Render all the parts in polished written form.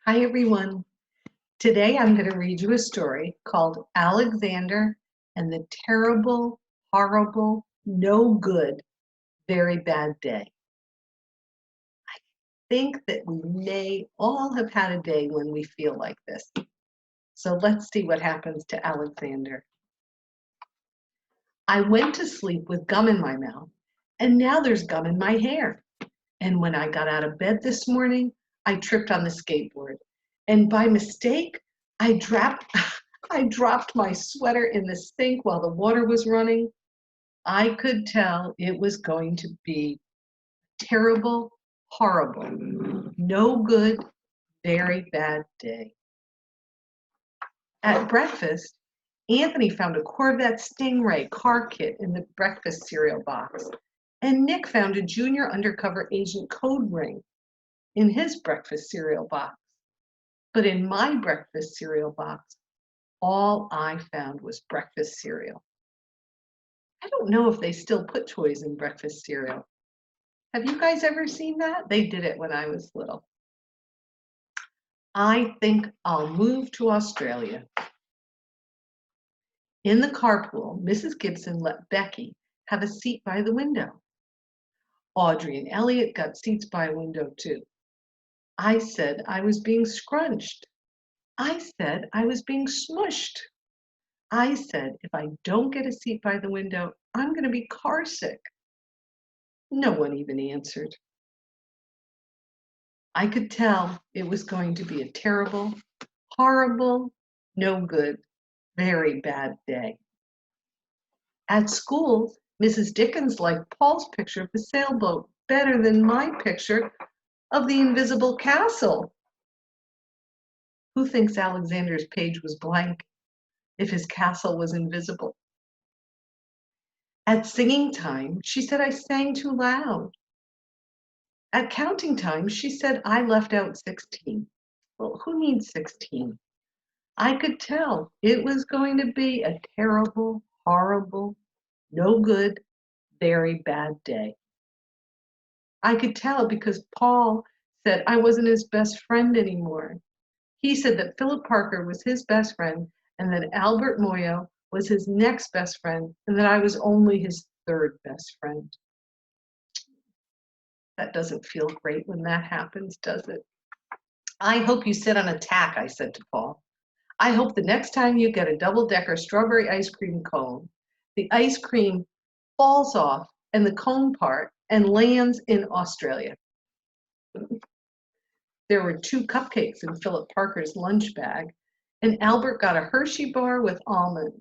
Hi, everyone. Today I'm going to read you a story called Alexander and the Terrible, Horrible, No Good, Very Bad Day. I think that we may all have had a day when we feel like this. So let's see what happens to Alexander. I went to sleep with gum in my mouth, and now there's gum in my hair. And when I got out of bed this morning, I tripped on the skateboard. And by mistake, I dropped I dropped my sweater in the sink while the water was running. I could tell it was going to be terrible, horrible, no good, very bad day. At breakfast, Anthony found a Corvette Stingray car kit in the breakfast cereal box, and Nick found a junior undercover agent code ring in his breakfast cereal box. But in my breakfast cereal box, all I found was breakfast cereal. I don't know if they still put toys in breakfast cereal. Have you guys ever seen that? They did it when I was little. I think I'll move to Australia. In the carpool, Mrs. Gibson let Becky have a seat by the window. Audrey and Elliot got seats by a window too. I said I was being scrunched. I said I was being smushed. I said if I don't get a seat by the window, I'm going to be car sick. No one even answered. I could tell it was going to be a terrible, horrible, no good, very bad day. At school, Mrs. Dickens liked Paul's picture of the sailboat better than my picture of the invisible castle. Who thinks Alexander's page was blank if his castle was invisible? At singing time, she said I sang too loud. At counting time, she said I left out 16. Well, who needs 16? I could tell it was going to be a terrible, horrible, no good, very bad day. I could tell because Paul said I wasn't his best friend anymore. He said that Philip Parker was his best friend and that Albert Moyo was his next best friend and that I was only his third best friend. That doesn't feel great when that happens, does it? I hope you sit on a tack, I said to Paul. I hope the next time you get a double-decker strawberry ice cream cone, the ice cream falls off and the cone part and lands in Australia. There were 2 cupcakes in Philip Parker's lunch bag, and Albert got a Hershey bar with almonds.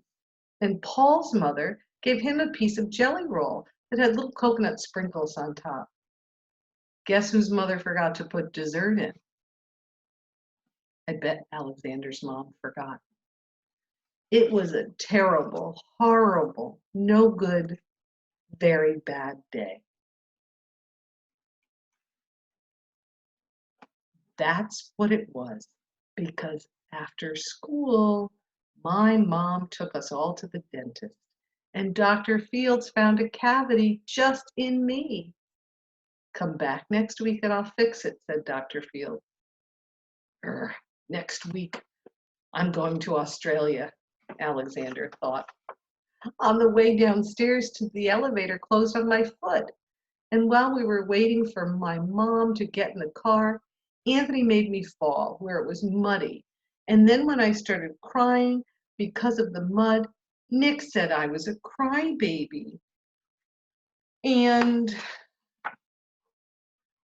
And Paul's mother gave him a piece of jelly roll that had little coconut sprinkles on top. Guess whose mother forgot to put dessert in? I bet Alexander's mom forgot. It was a terrible, horrible, no good, very bad day. That's what it was, because after school, my mom took us all to the dentist, and Dr. Fields found a cavity just in me. Come back next week and I'll fix it, said Dr. Fields. Next week, I'm going to Australia, Alexander thought. On the way downstairs to the elevator closed on my foot. And while we were waiting for my mom to get in the car, Anthony made me fall where it was muddy. And then when I started crying because of the mud, Nick said I was a crybaby. And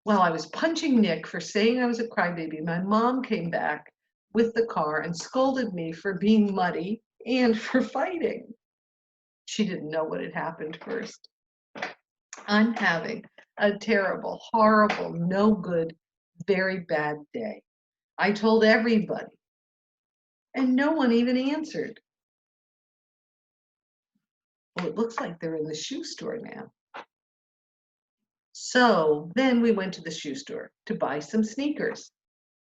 while I was punching Nick for saying I was a crybaby, my mom came back with the car and scolded me for being muddy and for fighting. She didn't know what had happened first. I'm having a terrible, horrible, no good, very bad day. I told everybody, and no one even answered. Well, it looks like they're in the shoe store now. So then we went to the shoe store to buy some sneakers.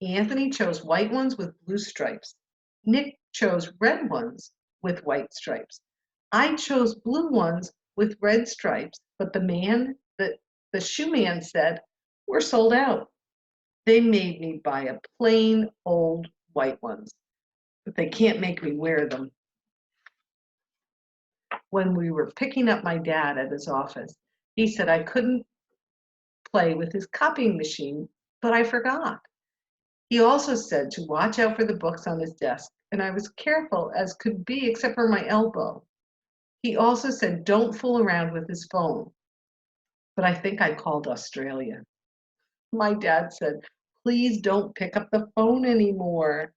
Anthony chose white ones with blue stripes. Nick chose red ones with white stripes. I chose blue ones with red stripes, but the shoe man said, we're sold out. They made me buy a plain old white ones, but they can't make me wear them. When we were picking up my dad at his office, he said I couldn't play with his copying machine, but I forgot. He also said to watch out for the books on his desk, and I was careful as could be except for my elbow. He also said don't fool around with his phone, but I think I called Australia. My dad said, please don't pick up the phone anymore.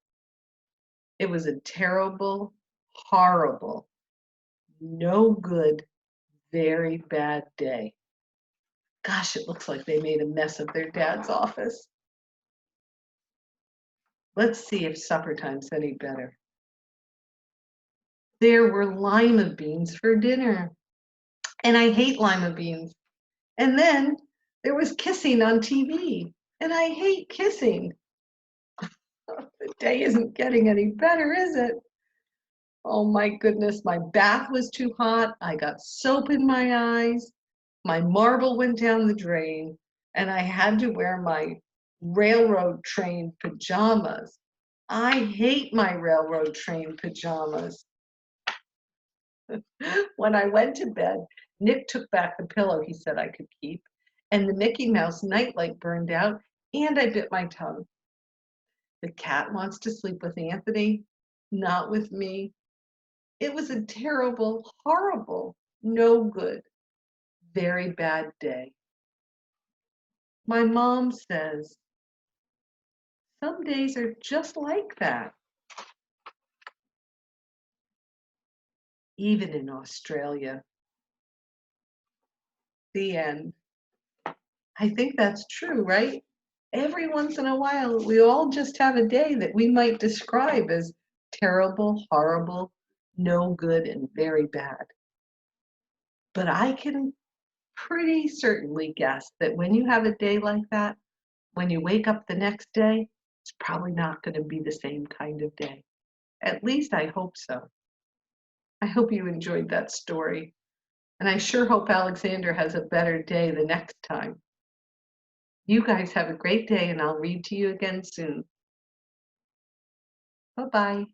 It was a terrible, horrible, no good, very bad day. Gosh, it looks like they made a mess of their dad's office. Let's see if supper time's any better. There were lima beans for dinner, and I hate lima beans. And then there was kissing on TV, and I hate kissing. The day isn't getting any better, is it? Oh my goodness, my bath was too hot. I got soap in my eyes. My marble went down the drain, and I had to wear my railroad train pajamas. I hate my railroad train pajamas. When I went to bed, Nick took back the pillow he said I could keep, and the Mickey Mouse nightlight burned out, and I bit my tongue. The cat wants to sleep with Anthony, not with me. It was a terrible, horrible, no good, very bad day. My mom says, some days are just like that, even in Australia. The end. I think that's true, right? Every once in a while, we all just have a day that we might describe as terrible, horrible, no good, and very bad. But I can pretty certainly guess that when you have a day like that, when you wake up the next day, it's probably not going to be the same kind of day. At least I hope so. I hope you enjoyed that story. And I sure hope Alexander has a better day the next time. You guys have a great day, and I'll read to you again soon. Bye-bye.